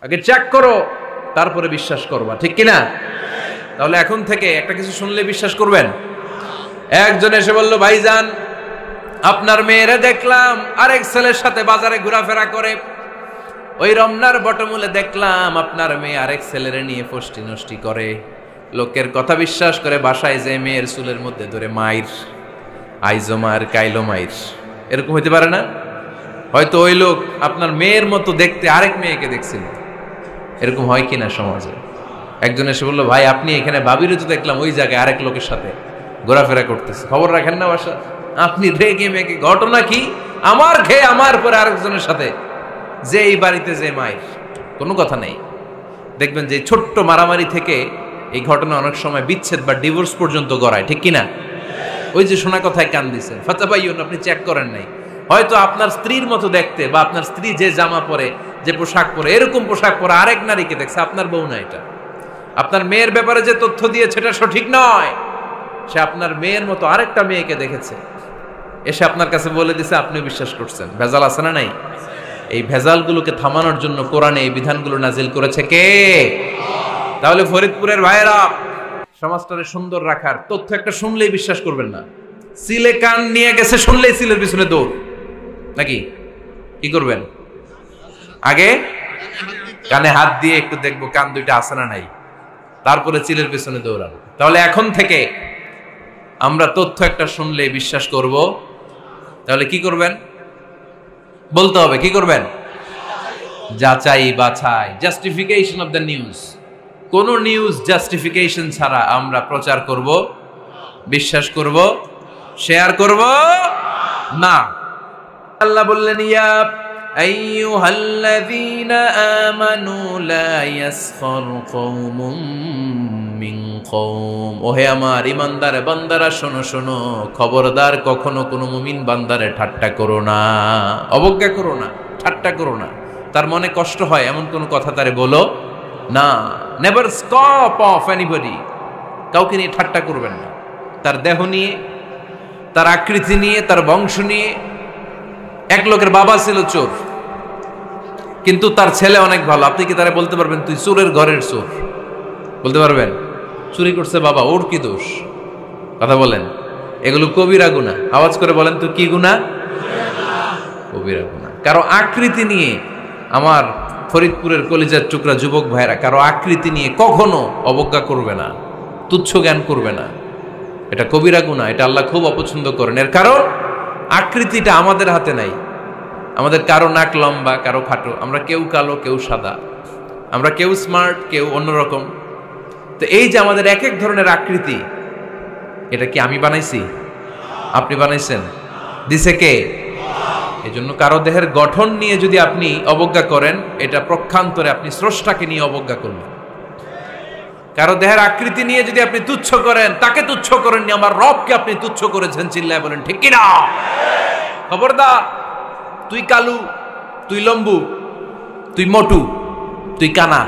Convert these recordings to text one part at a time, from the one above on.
আগে চেক করো, তারপরে বিশ্বাস করবা, ঠিক কিনা? তাহলে এখন থেকে একটা কিছু শুনলে বিশ্বাস করবেন। একজন এসে বলল, ভাইজান আপনার মেয়েরা দেখলাম আরেক ছেলের সাথে বাজারে ঘোরাফেরা করে, ওই রমনার বটমূলে দেখলাম আপনার মেয়ে আরেক ছেলেরে নিয়ে ফষ্টি নষ্টি করে, লোকের কথা বিশ্বাস করে বাসায় যে মেয়ের চুলের মধ্যে ধরে মাইর, আইজো মার কাইলো মাইর। এরকম হইতে পারে না? হয়তো ওই লোক আপনার মেয়ের মতো দেখতে আরেক মেয়েকে দেখছিল। এরকম হয় কিনা সমাজে? একজন এসে বললো, ভাই আপনি এখানে ভাবিরও তো দেখলাম ওই জায়গায় আরেক লোকের সাথে ঘোরাফেরা করতেছে, খবর রাখেন না বাসা? আপনি রেগে মেগে, ঘটনা কি? আমার খেয়ে আমার পরে আরেকজনের সাথে, যে এই বাড়িতে যে মায়ের, কোনো কথা নেই। দেখবেন যে ছোট্ট মারামারি থেকে এই ঘটনা অনেক সময় বিচ্ছেদ বা ডিভোর্স পর্যন্ত গড়ায়, ঠিক কিনা? ওই যে শোনা কথায় কান দিচ্ছেন, ফাতাবাইয়ুন, আপনি চেক করেন নাই। হয়তো আপনার স্ত্রীর মতো দেখতে বা আপনার স্ত্রী যে জামা পরে, যে পোশাক পরে, এরকম পোশাক পরে আরেক নারীকে দেখছে, আপনার বউ না এটা। আপনার মেয়ের ব্যাপারে যে তথ্য দিয়েছে এটা সঠিক নয়, সে আপনার মেয়ের মতো আরেকটা মেয়েকে দেখেছে, এসে আপনার কাছে বলে দিছে, আপনি বিশ্বাস করছেন। ভেজাল আছে না নাই? এই ভেজালগুলোকে থামানোর জন্য কোরআনে এই বিধানগুলো নাজিল করেছে কে? তাহলে ফরিদপুরের ভাইয়েরা, সমাজটাকে সুন্দর রাখার তথ্য একটা শুনলেই বিশ্বাস করবেন না। সিলে কান নিয়ে গেছে শুনলেই সিলের পিছনে দৌড়, নাকি? কি করবেন? আগে কানে হাত দিয়ে একটু দেখবো কান দুইটা আছে না নাই, তারপরে চিলের পিছনে দৌড়ানো। তাহলে এখন থেকে আমরা তথ্য একটা শুনলে বিশ্বাস করব। তাহলে কি করবেন? বলতে হবে কি করবেন? যাচাই বাছাই, জাস্টিফিকেশন অফ দ্য নিউজ। কোন নিউজ জাস্টিফিকেশন ছাড়া আমরা প্রচার করব, বিশ্বাস করব, শেয়ার করব না। আল্লাহ বললেন, ইয়া আইয়ুহাল্লাযীনা আমানু লা ইয়াসখার কওমুম মিন কওম। ওহে আমার ঈমানদার বান্দারা, শোনো শোনো, খবরদার কখনো কোনো মুমিন বান্দারে ঠাট্টা করো না, অবজ্ঞা করো না, ঠাট্টা করো না। তার মনে কষ্ট হয় এমন কোন কথা তারে বলো না। নেভার স্কপ অফ এনিবডি, কাউকে নিয়ে ঠাট্টা করবেন না। তার দেহ নিয়ে, তার আকৃতি নিয়ে, তার বংশ নিয়ে। এক লোকের বাবা ছিল চোর, কিন্তু তার ছেলে অনেক ভালো। আপনি কি তারা বলতে পারবেন তুই চোরের ঘরের চোর? বলতে পারবেন? চুরি করছে বাবা, ওর কি দোষ? কথা বলেন। এগুলো কবিরা গুনাহ। আওয়াজ করে বলেন তো, কি গুনাহ? কবিরা গুনাহ। কারো আকৃতি নিয়ে, আমার ফরিদপুরের কলিজার টুকরা যুবক ভাইরা, কারো আকৃতি নিয়ে কখনো অবজ্ঞা করবে না, তুচ্ছ জ্ঞান করবে না। এটা কবিরা গুনাহ, এটা আল্লাহ খুব অপছন্দ করেন। এর কারণ আকৃতিটা আমাদের হাতে নাই। আমাদের কারো নাক লম্বা, কারো খাটো, আমরা কেউ কালো, কেউ সাদা, আমরা কেউ স্মার্ট, কেউ অন্যরকম। তো এই যে আমাদের এক এক ধরনের আকৃতি, এটা কি আমি বানাইছি? আপনি বানাইছেন? দিছে কে? এই জন্য কারো দেহের গঠন নিয়ে যদি আপনি অবজ্ঞা করেন, এটা প্রক্ষান্তরে আপনি স্রষ্টাকে নিয়ে অবজ্ঞা করলেন। কারো দেহের আকৃতি নিয়ে যদি আপনি তুচ্ছ করেন, তাকে তুচ্ছ করেননি, আমার রবকে আপনি তুচ্ছ করেছেন। চিল্লায় বলেন ঠিক কিনা? খবরদার, তুই কালু, তুই লম্বু, তুই মোটু, তুই কানা,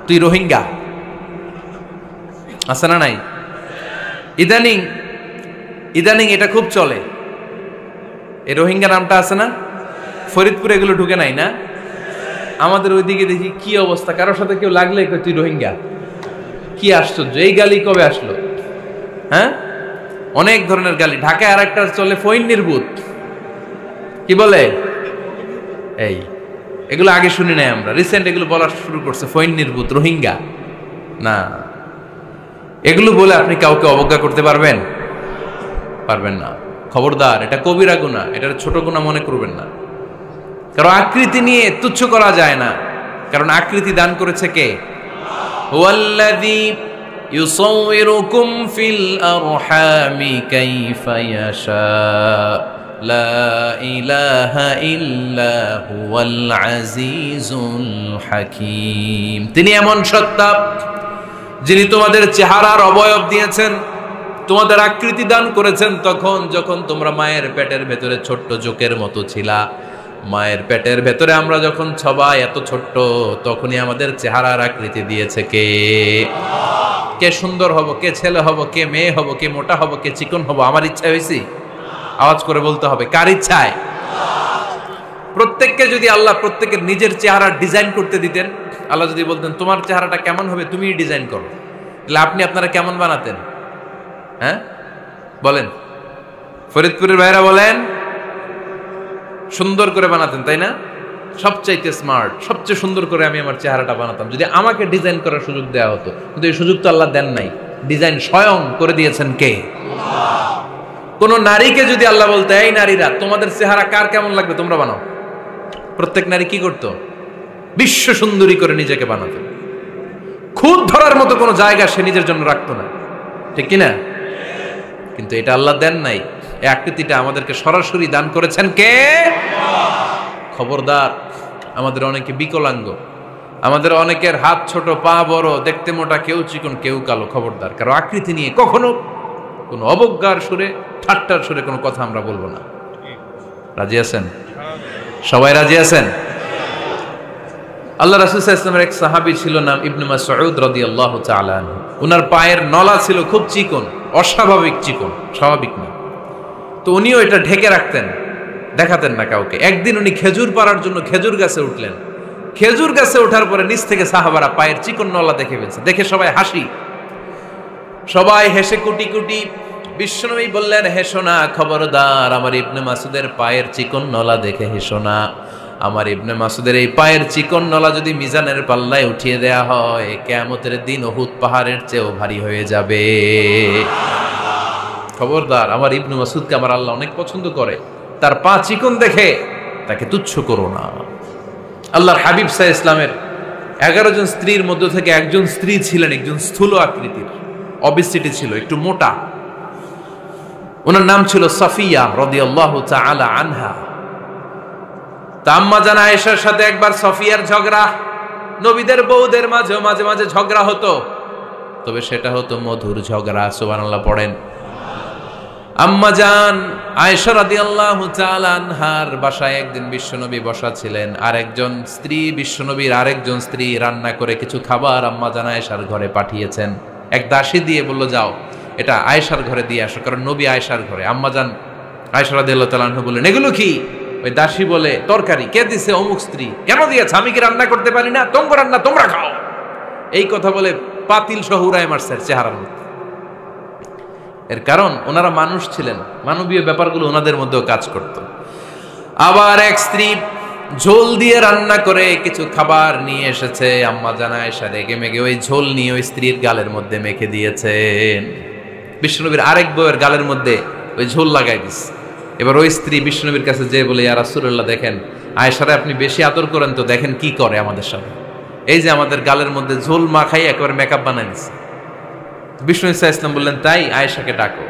তুই রোহিঙ্গা, আছে না নাই? ইদানিং ইদানিং এটা খুব চলে। এই রোহিঙ্গা নামটা আছে না? ফরিদপুরে এগুলো ঢুকে নাই না? আমাদের ওইদিকে দেখি কি অবস্থা, কারোর সাথে কেউ লাগলে তুই রোহিঙ্গা। কি আশ্চর্য, এই গালি কবে আসলো? হ্যাঁ, অনেক ধরনের গালি। ঢাকায় আর একটা চলে ফইন্নির ভূত, কি বলে? এই এগুলো আগে শুনি নাই আমরা, রিসেন্ট এগুলো বলা শুরু করছে। ফইন্নির ভূত, রোহিঙ্গা না। এগুলো বলে আপনি কাউকে অবজ্ঞা করতে পারবেন? পারবেন না। খবরদার, এটা কবিরা গুনাহ, এটা ছোট গুনাহ মনে করবেন না। কারণ আকৃতি নিয়ে তুচ্ছ করা যায় না, কারণ আকৃতি দান করেছে কে? হুয়াল্লাযী ইউসাউইরুকুম ফিল আরহামি কাইফা ইয়াশা লা ইলাহা ইল্লা হুয়াল আজিজুল হাকীম। তিনি এমন সত্তা যিনি তোমাদের চেহারার অবয়ব দিয়েছেন, তোমাদের আকৃতি দান করেছেন তখন যখন তোমরা মায়ের পেটের ভেতরে ছোট্ট জোকের মতো ছিলা। মায়ের পেটের ভেতরে আমরা যখন সবাই এত ছোট্ট, তখনই আমাদের চেহারার আকৃতি দিয়েছে কে? কে সুন্দর হব, কে ছেলে হব, কে মেয়ে হব, কে মোটা হব, কে চিকন হব আমার ইচ্ছা হয়েছি? আওয়াজ করে বলতে হবে, কার ইচ্ছায়? প্রত্যেককে যদি আল্লাহ প্রত্যেকের নিজের চেহারা ডিজাইন করতে দিতেন, আল্লাহ যদি বলতেন তোমার চেহারাটা কেমন হবে তুমি ডিজাইন করো, তাহলে আপনি আপনারা কেমন বানাতেন? হ্যাঁ বলেন, ফরিদপুরের ভাইরা বলেন, সুন্দর করে বানাতেন তাই না? সবচাইতে স্মার্ট, সবচেয়ে সুন্দর করে আমি আমার চেহারাটা বানাতাম যদি আমাকে ডিজাইন করার সুযোগ দেওয়া হতো। কিন্তু এই সুযোগ তো আল্লাহ দেন নাই। ডিজাইন স্বয়ং করে দিয়েছেন কে? কোন নারীকে যদি আল্লাহ বলতে এই নারীরা তোমাদের চেহারা কার কেমন লাগবে তোমরা বানাও, প্রত্যেক নারী কি করতো? বিশ্ব সুন্দরী করে নিজেকে বানাতো। খুদ ধরার মতো কোনো জায়গা সে নিজের জন্য রাখতো না, ঠিক কিনা? কিন্তু এটা আল্লাহ দেন নাই। এই আকৃতিটা আমাদেরকে সরাসরি দান করেছেন কে? খবরদার, আমাদের অনেকে বিকলাঙ্গ, আমাদের অনেকের হাত ছোট, পা বড়, দেখতে মোটা, কেউ চিকন কেউ কালো। খবরদার, কারো আকৃতি নিয়ে কখনো কোনো অবজ্ঞার সুরে, ঠাট্টার সুরে কোনো কথা আমরা বলবো না। রাজি আছেন? সবাই রাজি আছেন? আল্লাহ রাসূল সাল্লাল্লাহু আলাইহি ওয়াসাল্লামের এক সাহাবী ছিল, নাম ইবনে মাসউদ রাদিয়াল্লাহু তাআলা আনহু। উনার পায়ের নলা ছিল খুব চিকন, অস্বাভাবিক চিকন, স্বাভাবিক না। তো উনিও এটা ঢেকে রাখতেন, দেখাতেন না কাউকে। একদিন উনি খেজুর পাড়ার জন্য খেজুর গাছে উঠলেন। খেজুর গাছে ওঠার পরে নিচ থেকে সাহাবারা পায়ের চিকন নলা দেখে ফেলছে। দেখে সবাই হাসি, সবাই হেসে কুটি কুটি। বিশ্বনবী বললেন, হেসো না, খবরদার, আমার ইবনে মাসুদের পায়ের চিকন নলা দেখে হেসো না। আমার ইবনে মাসুদের এই পায়ের চিকন নলা যদি মিজানের পাল্লায় উঠিয়ে দেয়া হয়, কিয়ামতের দিন উহুদ পাহাড়ের চেয়েও ভারী হয়ে যাবে। খবরদার, আমার ইবনে মাসুদকে আমার আল্লাহ অনেক পছন্দ করে, তার পা চিকন দেখে তাকে তুচ্ছ করো না। আল্লাহর হাবিব সাল্লাল্লাহু আলাইহি ইসলামের 11 জন স্ত্রীর মধ্য থেকে একজন স্ত্রী ছিলেন একজন স্থূল আকৃতির, অবিসিটি ছিল, একটু মোটা। ওনার নাম ছিল সাফিয়া রাদিয়াল্লাহু তাআলা আনহা। তা আম্মা জান আয়েশার সাথে একবার সাফিয়ার ঝগড়া। নবীদের বউদের মাঝে মাঝে মাঝে ঝগড়া হতো, তবে সেটা হতো মধুর ঝগড়া। সুবহানাল্লাহ পড়েন। আম্মা জান আয়েশা রাদিয়াল্লাহু তাআলা আনহার বাসায় একদিন বিশ্বনবী বসা ছিলেন। আরেকজন স্ত্রী, বিশ্বনবীর আরেকজন স্ত্রী রান্না করে কিছু খাবার আম্মা জান আয়েশার ঘরে পাঠিয়েছেন। এক দাসী দিয়ে বলল, যাও এটা আয়েশার ঘরে দিয়ে আসো, কারণ নবী আয়েশার ঘরে। আম্মা জান আয়েশা রাদিয়াল্লাহু তাআলা আনহা বললেন, এগুলো কি? ওই দাসী বলে, তরকারি। কে দিছে? অমুক স্ত্রী। কেন দিয়েছে? আমি কি রান্না করতে পারি না? তোমরা রান্না তোমরা খাও। এই কথা বলে পাতিল সহ উড়ায় মারছে চেহারার মধ্যে। এর কারণ ওনারা মানুষ ছিলেন, মানবীয় ব্যাপারগুলো ওনাদের মধ্যেও কাজ করত। আবার এক স্ত্রী ঝোল দিয়ে রান্না করে কিছু খাবার নিয়ে এসেছে। আম্মা জান আয়েশা রেগে মেগে ওই ঝোল নিয়ে ওই স্ত্রীর গালের মধ্যে মেখে দিয়েছেন। বিশ্বনবীর আরেক বউয়ের গালের মধ্যে ওই ঝোল লাগাই দিচ্ছে। এবার ওই স্ত্রী বিশ্বনবীর কাছে যেয়ে বলে, ইয়া রাসূলুল্লাহ, দেখেন আয়েশারে আপনি বেশি আদর করেন তো, দেখেন কি করে আমাদের সাথে। এই যে আমাদের গালের মধ্যে ঝোল মাখাই একেবারে মেকআপ বানাই দিচ্ছে। বিষ্ণু ইসা ইসলাম বললেন, তাই আয়েশাকে ডাকো।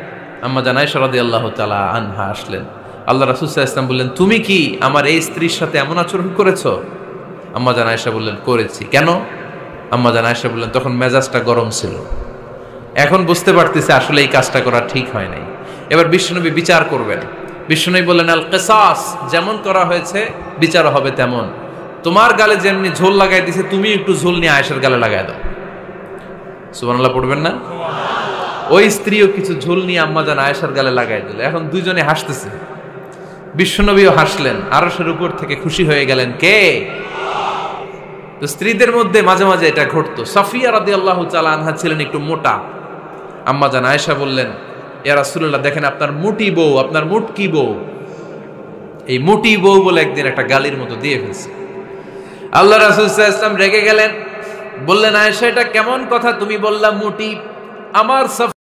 আম্মা জান আয়েশা রাদিয়াল্লাহু তাআলা আনহা আসলেন। আল্লাহ রাসূল সাল্লাল্লাহু আলাইহি ওয়াসাল্লাম বললেন, তুমি কি আমার এই স্ত্রীর সাথে এমন আচরণ করেছো? আম্মা জান আয়েশা বললেন, করেছি। কেন? আম্মা জান আয়েশা বললেন, তখন মেজাজটা গরম ছিল, এখন বুঝতে পারতেছে আসলে এই কাজটা করা ঠিক হয় নাই। এবার বিশ্বনবী বিচার করবেন। বিশ্বনবী বললেন, আল কিসাস, যেমন করা হয়েছে বিচার হবে তেমন। তোমার গালে যেমনি ঝোল লাগাই দিছে, তুমি একটু ঝোল নিয়ে আয়েশার গালে লাগাই দাও। সুবহানাল্লাহ পড়বেন না? ওই স্ত্রীও কিছু ঝোল নিয়ে আম্মা জান আয়েশার গালে লাগাই দিল। এখন দুইজনে হাসতেছে, বিশ্বনবীও হাসলেন, আরশের উপর থেকে খুশি হয়ে গেলেন কে? তো স্ত্রীদের মধ্যে মাঝে মাঝে এটা ঘটতো। সাফিয়া রাদিয়াল্লাহু তাআলা আনহা ছিলেন একটু মোটা। আম্মা জান আয়েশা বললেন, ইয়া রাসূলুল্লাহ, দেখেন আপনার মুটি বউ, আপনার মুটকি বউ, এই মুটি বউ বলে একদিন একটা গালির মতো দিয়ে ফেলছে। আল্লাহ রাসূল সাল্লাল্লাহু আলাইহি ওয়াসাল্লাম রেগে গেলেন, বললেন, আয়েশা এটা কেমন কথা তুমি বললা মুটি? আমার